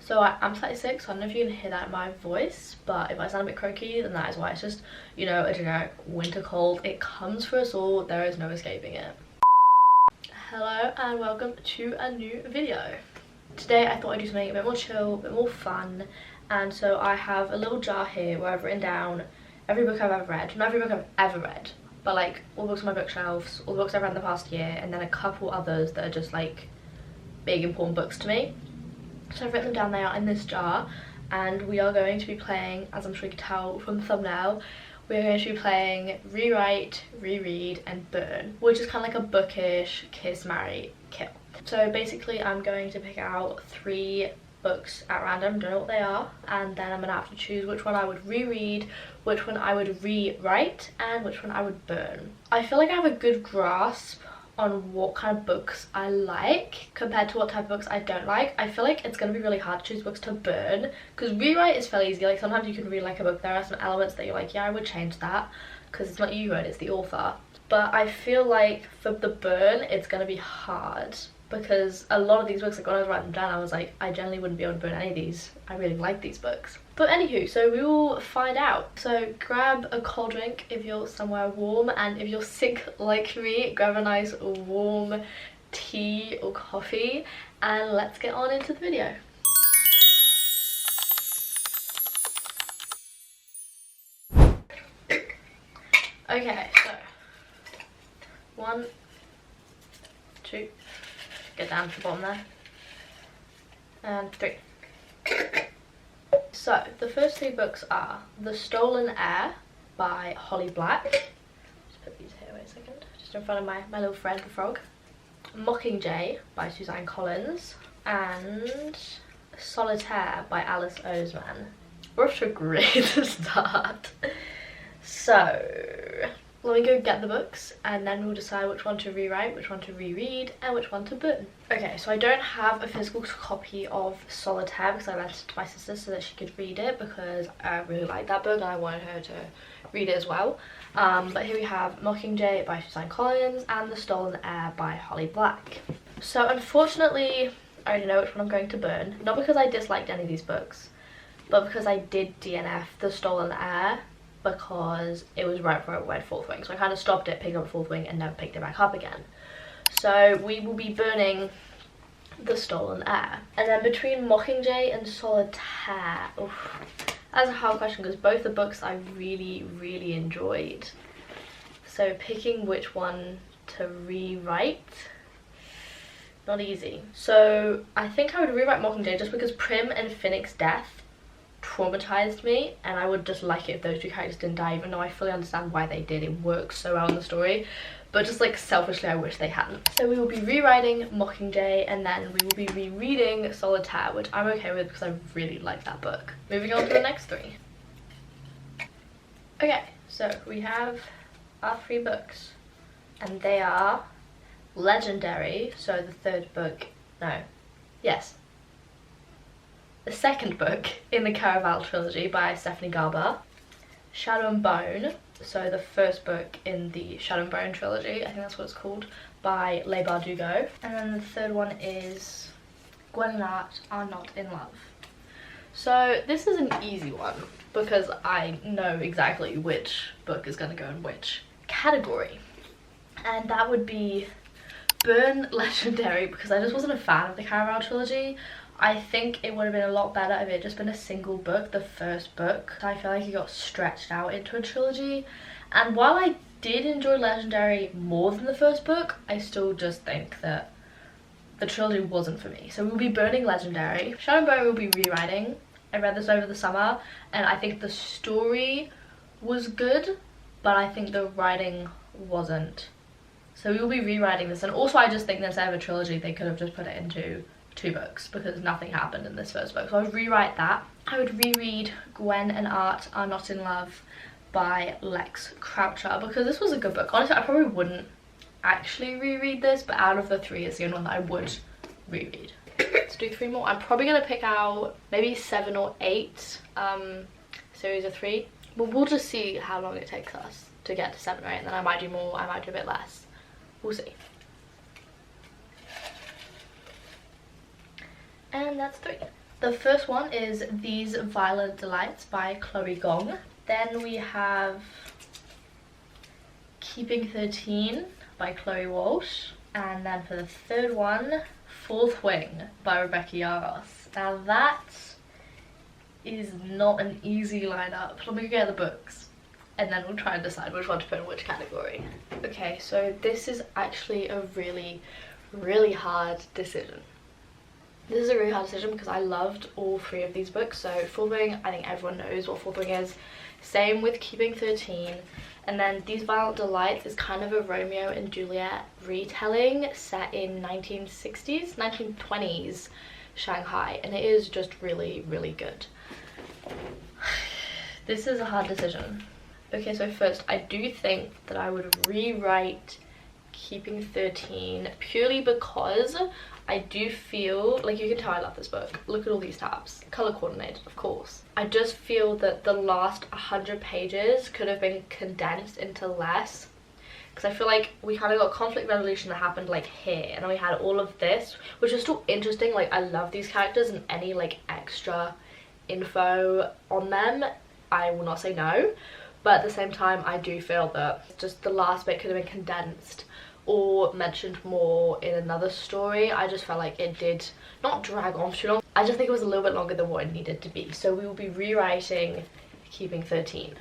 So I'm slightly sick, so I don't know if you can hear that in my voice, but if I sound a bit croaky, then that is why. It's just, you know, a generic winter cold. It comes for us all. There is no escaping it. Hello and welcome to a new video. Today I thought I'd do something a bit more chill, a bit more fun, and so I have a little jar here where I've written down every book I've ever read. Not every book I've ever read, but like all the books on my bookshelves, all the books I've read in the past year, and then a couple others that are just like big important books to me. So I've written them down there in this jar, and we are going to be playing, as I'm sure you can tell from the thumbnail, we're going to be playing Rewrite, Reread and Burn, which is kind of like a bookish kiss, marry, kill. So basically I'm going to pick out 3 books at random, don't know what they are, and then I'm going to have to choose which one I would reread, which one I would rewrite, and which one I would burn. I feel like I have a good grasp on what kind of books I like compared to what type of books I don't like. I feel like it's going to be really hard to choose books to burn, because rewrite is fairly easy. Like sometimes you can read like a book, there are some elements that you're like, yeah, I would change that, because it's not you who wrote it, it's the author. But I feel like for the burn it's going to be hard, because a lot of these books, like when I was writing them down, I was like, I generally wouldn't be able to burn any of these. I really like these books. But anywho, so we will find out. So grab a cold drink if you're somewhere warm, and if you're sick like me, grab a nice warm tea or coffee, and let's get on into the video. Okay, so 1, 2, get down to the bottom there, and 3. So the first 3 books are The Stolen Heir by Holly Black. Just put these here, wait a second, just in front of my little friend the frog. Mockingjay by Suzanne Collins, and Solitaire by Alice Oseman. We're off to a great start. So let me go get the books, and then we'll decide which one to rewrite, which one to reread, and which one to burn. Okay, so I don't have a physical copy of Solitaire because I lent it to my sister so that she could read it, because I really like that book and I wanted her to read it as well. But here we have Mockingjay by Suzanne Collins and The Stolen Heir by Holly Black. So unfortunately, I already know which one I'm going to burn. Not because I disliked any of these books, but because I did DNF The Stolen Heir, because it was right before I read Fourth Wing. So I kind of stopped it, picked up Fourth Wing, and never picked it back up again. So we will be burning The Stolen Heir. And then between Mockingjay and Solitaire, oof, that's a hard question because both the books I really, really enjoyed. So picking which one to rewrite, not easy. So I think I would rewrite Mockingjay just because Prim and Finnick's death traumatized me, and I would just like it if those 2 characters didn't die, even though I fully understand why they did. It works so well in the story, but just like selfishly I wish they hadn't. So we will be rewriting Mockingjay, and then we will be rereading Solitaire, which I'm okay with because I really like that book. Moving on to the next 3. Okay, so we have our 3 books, and they are Legendary, so the 3rd book, the 2nd book in the Caraval trilogy by Stephanie Garber. Shadow and Bone, so the 1st book in the Shadow and Bone trilogy, I think that's what it's called, by Leigh Bardugo. And then the 3rd one is Gwen and Art Are Not in Love. So this is an easy one because I know exactly which book is going to go in which category. And that would be burn Legendary, because I just wasn't a fan of the Caraval trilogy. I think it would have been a lot better if it had just been a single book, the 1st book. I feel like it got stretched out into a trilogy. And while I did enjoy Legendary more than the 1st book, I still just think that the trilogy wasn't for me. So we'll be burning Legendary. Shadow and Bone we'll be rewriting. I read this over the summer, and I think the story was good, but I think the writing wasn't. So we will be rewriting this. And also I just think that instead of a trilogy, they could have just put it into 2 books, because nothing happened in this 1st book. So I would rewrite that. I would reread Gwen and Art Are Not in Love by Lex Croucher, because this was a good book. Honestly, I probably wouldn't actually reread this, but out of the 3, it's the only one that I would reread. Let's do 3 more. I'm probably going to pick out maybe 7 or 8 series of 3. But we'll just see how long it takes us to get to 7 or 8, and then I might do more, I might do a bit less. We'll see. And that's 3. The first one is These Violent Delights by Chloe Gong. Then we have Keeping 13 by Chloe Walsh. And then for the third one, Fourth Wing by Rebecca Yarros. Now that is not an easy lineup. Let me get the books and then we'll try and decide which one to put in which category. Okay, so this is actually a really hard decision. This is a really hard decision because I loved all three of these books. So Fourth Wing, I think everyone knows what Fourth Wing is. Same with Keeping 13. And then These Violent Delights is kind of a Romeo and Juliet retelling set in 1960s, 1920s Shanghai, and it is just really good. This is a hard decision. Okay, so first, I do think that I would rewrite Keeping 13 purely because I do feel, like, you can tell I love this book. Look at all these tabs. Color coordinated, of course. I just feel that the last 100 pages could have been condensed into less. Because I feel like we kind of got conflict resolution that happened like here. And then we had all of this, which is still interesting. Like, I love these characters and any like extra info on them, I will not say no. But at the same time, I do feel that just the last bit could have been condensed or mentioned more in another story. I just felt like it did not drag on for too long. I just think it was a little bit longer than what it needed to be. So we will be rewriting Keeping 13.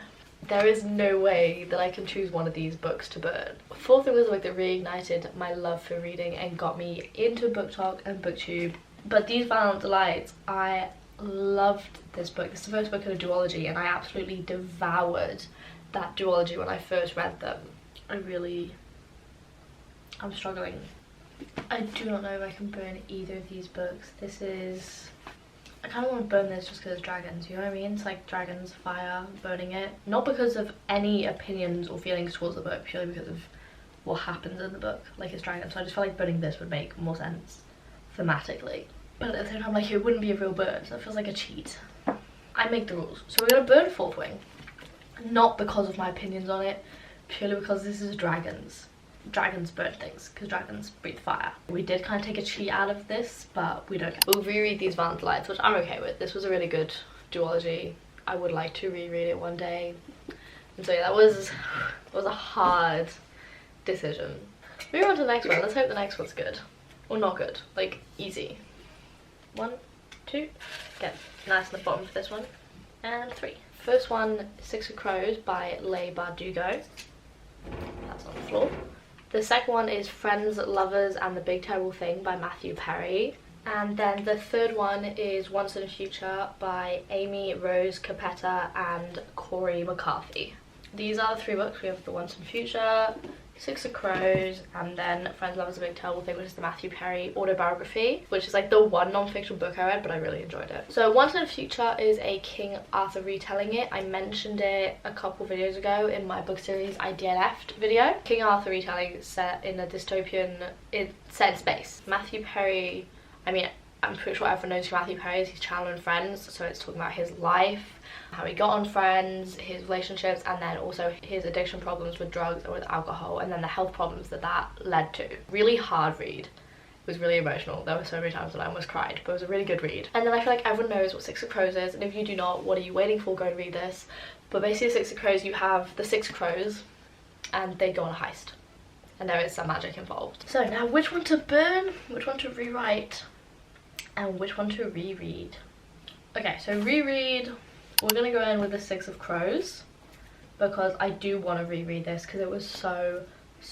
There is no way that I can choose one of these books to burn. Fourth Wing was the book that reignited my love for reading and got me into Book Talk and BookTube. But These Violent Delights, I loved this book. It's the first book in a duology and I absolutely devoured that duology when I first read them. I'm struggling. I do not know if I can burn either of these books. I kind of want to burn this just because it's dragons, you know what I mean? It's like dragons, fire, burning it. Not because of any opinions or feelings towards the book, purely because of what happens in the book, like it's dragons. So I just felt like burning this would make more sense thematically. But at the same time, like, it wouldn't be a real burn, so it feels like a cheat. I make the rules. So we're going to burn Fourth Wing. Not because of my opinions on it, purely because this is dragons. Dragons burn things because dragons breathe fire. We did kind of take a cheat out of this, but we don't care. We'll reread These Violent Delights, which I'm okay with. This was a really good duology. I would like to reread it one day. And so yeah, that was a hard decision. Moving on to the next one. Let's hope the next one's good. Or not good, like easy. 1, 2, get nice on the bottom for this one, and 3. First one, Six of Crows by Leigh Bardugo. That's on the floor. The second one is Friends, Lovers and the Big Terrible Thing by Matthew Perry. And then the third one is Once in a Future by Amy Rose Capetta and Corey McCarthy. These are the 3 books. We have the Once in the Future, Six of Crows, and then Friends, Lovers, and the Big Terrible Thing, which is the Matthew Perry autobiography, which is like the one non-fiction book I read, but I really enjoyed it. So Once in the Future is a King Arthur retelling it. I mentioned it a couple videos ago in my book series I DNF'd video. King Arthur retelling set in a dystopian, set in space. Matthew Perry, I mean, I'm pretty sure everyone knows who Matthew Perry is. He's Chandler in Friends, so it's talking about his life, how he got on Friends, his relationships, and then also his addiction problems with drugs or with alcohol, and then the health problems that led to. Really hard read. It was really emotional. There were so many times that I almost cried, but it was a really good read. And then I feel like everyone knows what Six of Crows is, and if you do not, what are you waiting for? Go and read this. But basically Six of Crows, you have the 6 crows, and they go on a heist. And there is some magic involved. So now which one to burn, which one to rewrite, and which one to reread? Okay, so reread, we're gonna go in with the 6 of Crows because I do want to reread this because it was so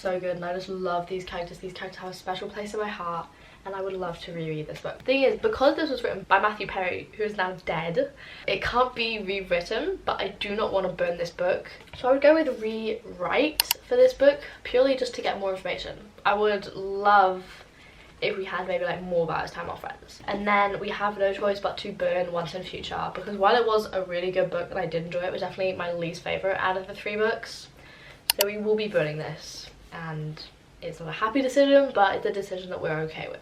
good and I just love these characters. These characters have a special place in my heart and I would love to reread this book. The thing is, because this was written by Matthew Perry, who is now dead, it can't be rewritten, but I do not want to burn this book. So I would go with rewrite for this book, purely just to get more information. I would love if we had maybe like more about his time off Friends. And then we have no choice but to burn Once in Future, because while it was a really good book and I did enjoy it, it was definitely my least favourite out of the 3 books. So we will be burning this, and it's not a happy decision, but it's a decision that we're okay with.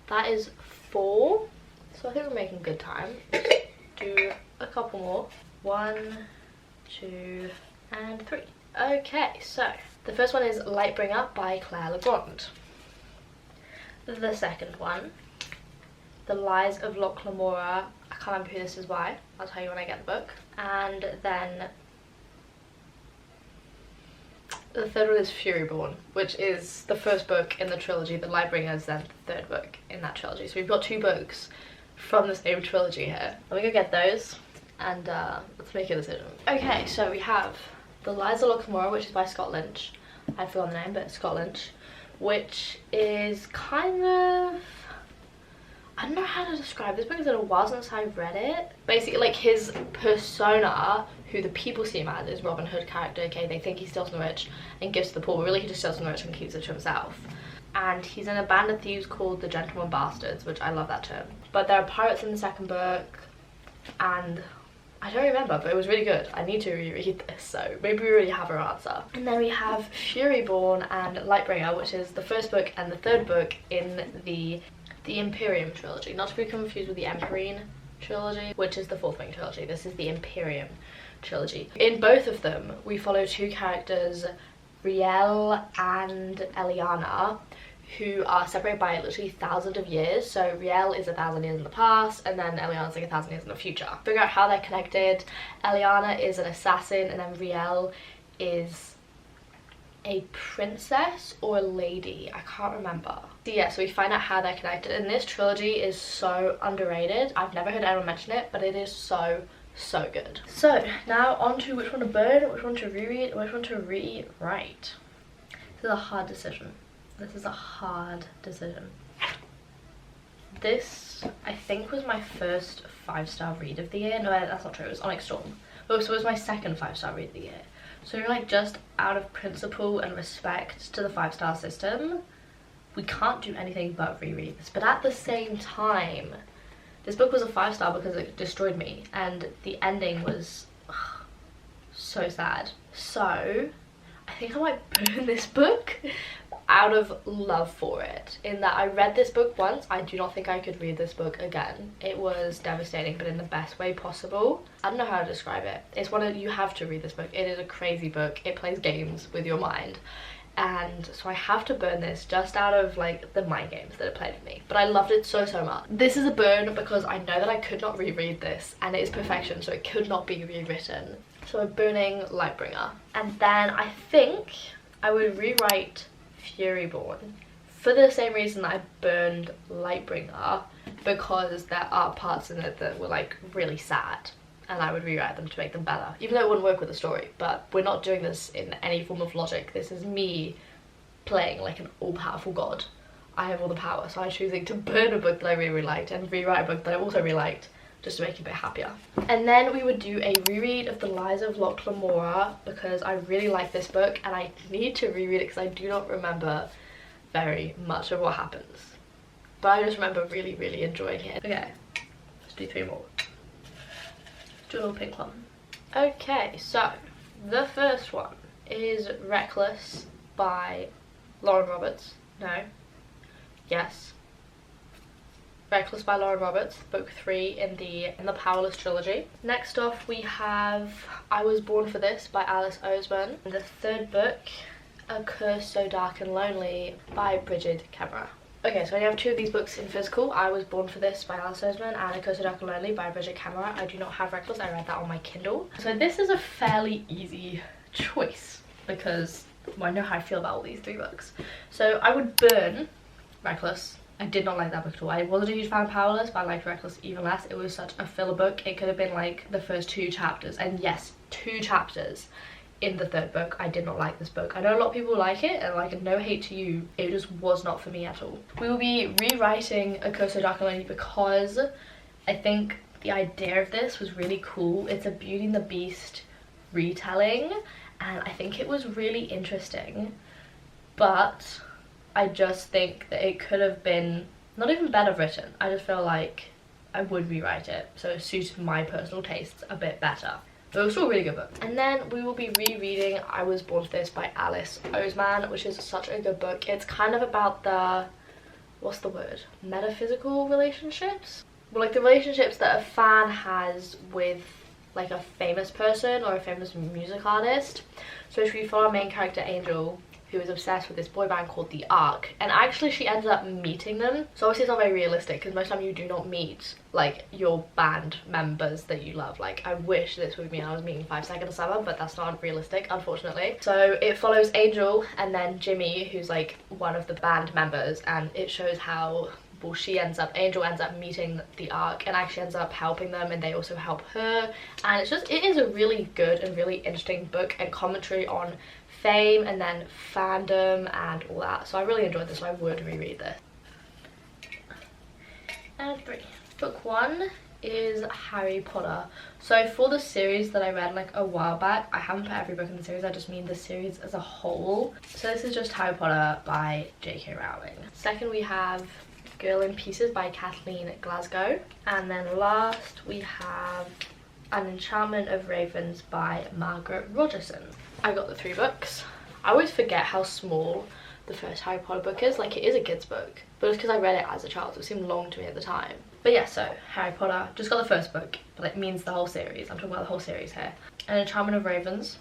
That is 4, so I think we're making good time. Do a couple more. 1, 2, and 3. Okay, so the first one is Lightbringer by Claire Legrand. The second one, The Lies of Locke Lamora can't remember who this is by. I'll tell you when I get the book. And then the third one is Furyborn, which is the first book in the trilogy. The Lightbringer is then the third book in that trilogy. So we've got 2 books from the same trilogy here. Let me go get those and let's make a decision. Okay, so we have The Lies of Locke Lamora, which is by Scott Lynch. I forgot the name, but it's Scott Lynch, which is kind of, I don't know how to describe this book. It's been a while since I read it. Basically, like, his persona, who the people see him as, is Robin Hood character. Okay, they think he steals from the rich and gives to the poor, but really he just steals from the rich and keeps it to himself. And he's in a band of thieves called the Gentlemen Bastards, which I love that term. But there are pirates in the second book, and I don't remember, but it was really good. I need to reread this, so maybe we already have our answer. And then we have Furyborn and Lightbringer, which is the first book and the third book in the Imperium trilogy. Not to be confused with the Emperine trilogy, which is the Fourth Wing trilogy. This is the Imperium trilogy. In both of them, we follow 2 characters, Riel and Eliana, who are separated by literally thousands of years. So Riel is 1,000 years in the past, and then Eliana's like 1,000 years in the future. Figure out how they're connected. Eliana is an assassin, and then Riel is a princess or a lady, I can't remember. So yeah, so we find out how they're connected, and this trilogy is so underrated. I've never heard anyone mention it, but it is so good. So now on to which one to burn, which one to reread, which one to rewrite. This is a hard decision. This is a hard decision. This, I think, was my first 5-star read of the year. No, that's not true. It was Onyx Storm. Oh, so it was my second 5-star read of the year. So like, just out of principle and respect to the 5-star system, we can't do anything but reread this. But at the same time, this book was a 5-star because it destroyed me, and the ending was so sad. So I think I might burn this book out of love for it, in that I read this book once. I do not think I could read this book again. It was devastating, but in the best way possible. I don't know how to describe it. It's one of, you have to read this book. It is a crazy book. It plays games with your mind, and so I have to burn this just out of like the mind games that it played with me. But I loved it so much. This is a burn because I know that I could not reread this, and it is perfection, so it could not be rewritten. So I'm burning Lightbringer, and then I think I would rewrite Furyborn for the same reason that I burned Lightbringer, because there are parts in it that were like really sad, and I would rewrite them to make them better, even though it wouldn't work with the story. But we're not doing this in any form of logic. This is me playing like an all-powerful god. I have all the power, so I'm choosing to burn a book that I really liked and rewrite a book that I also really liked, just to make it a bit happier. And then we would do a reread of The Lies of Locke Lamora, because I really like this book and I need to reread it because I do not remember very much of what happens. But I just remember really enjoying it. Okay, let's do 3 more. Let's do a little pink one. Okay, so the first one is Reckless by Lauren Roberts. No. Yes. Reckless by Lauren Roberts, book 3 in the Powerless trilogy. Next off we have I Was Born for This by Alice Oseman. The third book, A Curse So Dark and Lonely by Bridget Kemmerer. Okay, so I have 2 of these books in physical. I Was Born for This by Alice Oseman and A Curse So Dark and Lonely by Bridget Kemmerer. I do not have Reckless, I read that on my Kindle. So this is a fairly easy choice because I know how I feel about all these 3 books. So I would burn Reckless. I did not like that book at all. I wasn't a huge fan of Powerless, but I liked Reckless even less. It was such a filler book. It could have been like the first 2 chapters, and yes, 2 chapters in the third book. I did not like this book. I know a lot of people like it, and like, no hate to you, it just was not for me at all. We will be rewriting A Curse So Dark and Lonely because I think the idea of this was really cool. It's a Beauty and the Beast retelling, and I think it was really interesting, but I just think that it could have been not even better written. I just feel like I would rewrite it so it suited my personal tastes a bit better. But it was still a really good book. And then we will be rereading I Was Born for This by Alice Oseman, which is such a good book. It's kind of about the, what's the word? Metaphysical relationships? Well, like the relationships that a fan has with like a famous person or a famous music artist. So we follow our main character Angel, who is obsessed with this boy band called The Ark, and actually she ends up meeting them. So obviously it's not very realistic because most of the time you do not meet like your band members that you love. Like I wish this would mean I was meeting 5 Seconds of Summer, but that's not realistic, unfortunately. So it follows Angel and then Jimmy, who's like one of the band members, and it shows how, well, Angel ends up meeting The Ark and actually ends up helping them, and they also help her. And it is a really good and really interesting book and commentary on fame and then fandom and all that. So I really enjoyed this, so I would reread this. And 3. Book 1 is Harry Potter. So for the series that I read like a while back, I haven't put every book in the series, I just mean the series as a whole. So this is just Harry Potter by J.K. Rowling. Second we have Girl in Pieces by Kathleen Glasgow. And then last we have An Enchantment of Ravens by Margaret Rogerson. I got the 3 books. I always forget how small the first Harry Potter book is. Like, it is a kid's book, but it's because I read it as a child, so it seemed long to me at the time. But yeah, so Harry Potter, just got the first book, but it means the whole series. I'm talking about the whole series here. An Enchantment of Ravens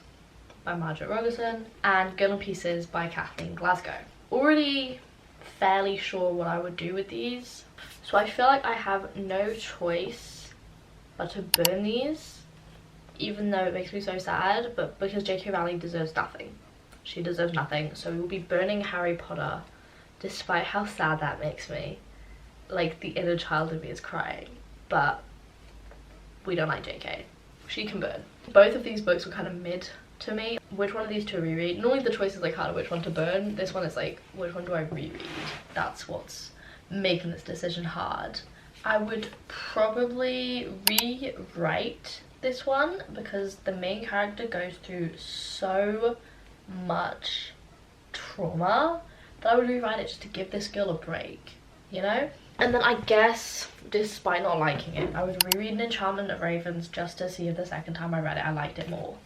by Margaret Rogerson and Girl in Pieces by Kathleen Glasgow. Already fairly sure what I would do with these, so I feel like I have no choice but to burn these, even though it makes me so sad, but because J.K. Rowling deserves nothing. She deserves nothing, so we will be burning Harry Potter, despite how sad that makes me. Like, the inner child of me is crying, but we don't like J.K. She can burn. Both of these books were kind of mid to me. Which one of these to reread? Normally the choice is like kind of which one to burn. This one is like, which one do I reread? That's what's making this decision hard. I would probably rewrite this one because the main character goes through so much trauma that I would rewrite it just to give this girl a break, you know? And then I guess, despite not liking it, I would reread An Enchantment of Ravens just to see if the second time I read it I liked it more.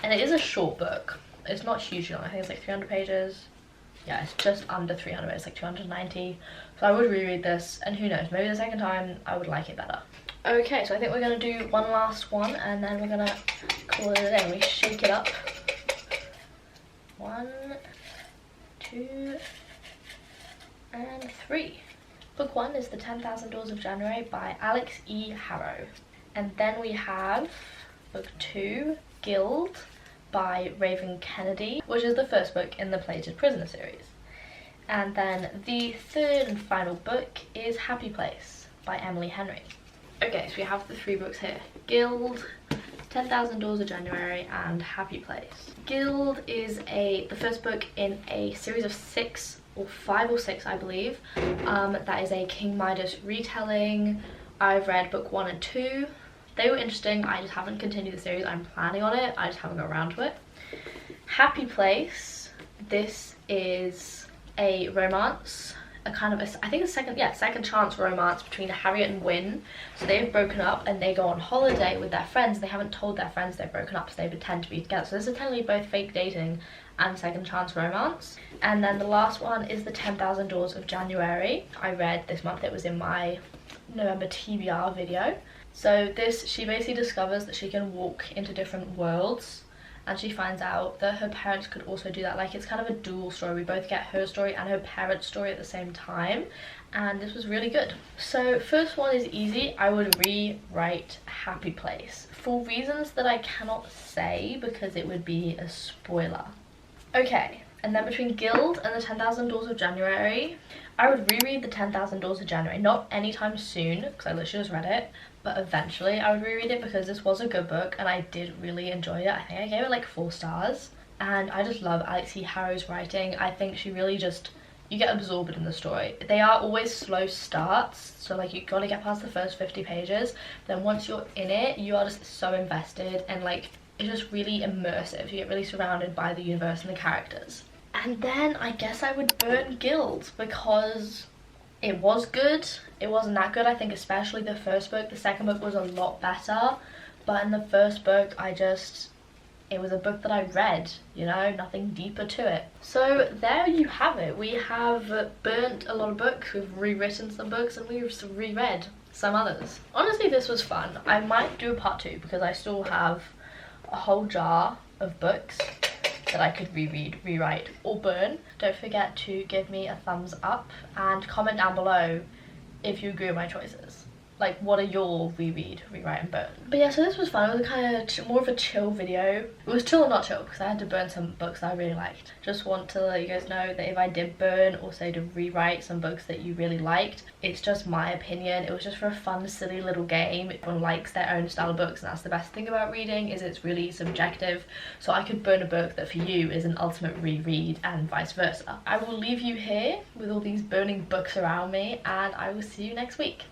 And it is a short book. It's not hugely long. I think it's like 300 pages. Yeah, it's just under 300, it's like 290. So I would reread this, and who knows, maybe the second time I would like it better. Okay, so I think we're gonna do one last one, and then we're gonna call it a day. We shake it up. 1, 2, and 3. Book 1 is The 10,000 Doors of January by Alex E. Harrow. And then we have book 2, Guild by Raven Kennedy, which is the first book in the Plated Prisoner series. And then the third and final book is Happy Place by Emily Henry. Okay, so we have the 3 books here. Guild, 10,000 Doors of January, and Happy Place. Guild is the first book in a series of 6 or 5 or 6, I believe. That is a King Midas retelling. I've read book 1 and 2. They were interesting. I just haven't continued the series. I'm planning on it. I just haven't got around to it. Happy Place. This is a romance. A kind of, I think a second chance romance between Harriet and Wynne. So they've broken up and they go on holiday with their friends. They haven't told their friends they've broken up, so they pretend to be together. So this is technically both fake dating and second chance romance. And then the last one is The 10,000 Doors of January. I read this month. It was in my November TBR video. So she basically discovers that she can walk into different worlds, and she finds out that her parents could also do that. Like, it's kind of a dual story. We both get her story and her parents' story at the same time, and this was really good. So first one is easy. I would rewrite Happy Place for reasons that I cannot say because it would be a spoiler. Okay, and then between Guild and The 10,000 Doors of January, I would reread The 10,000 Doors of January. Not anytime soon, because I literally just read it, but eventually I would reread it because this was a good book and I did really enjoy it. I think I gave it like 4 stars, and I just love Alex E. Harrow's writing. I think she really just, you get absorbed in the story. They are always slow starts, so like you gotta get past the first 50 pages. Then once you're in it, you are just so invested, and like it's just really immersive. You get really surrounded by the universe and the characters. And then I guess I would burn Guild because it was good. It wasn't that good, I think, especially the first book. The second book was a lot better, but in the first book it was a book that I read, you know, nothing deeper to it. So there you have it. We have burnt a lot of books, we've rewritten some books, and we've reread some others. Honestly, this was fun. I might do a part 2 because I still have a whole jar of books that I could reread, rewrite or burn. Don't forget to give me a thumbs up and comment down below if you agree with my choices. Like, what are your reread, rewrite and burn? But yeah, so this was fun. It was kind of more of a chill video. It was chill and not chill because I had to burn some books that I really liked. Just want to let you guys know that if I did burn or say to rewrite some books that you really liked, it's just my opinion. It was just for a fun, silly little game. Everyone likes their own style of books, and that's the best thing about reading, is it's really subjective. So I could burn a book that for you is an ultimate reread and vice versa. I will leave you here with all these burning books around me, and I will see you next week.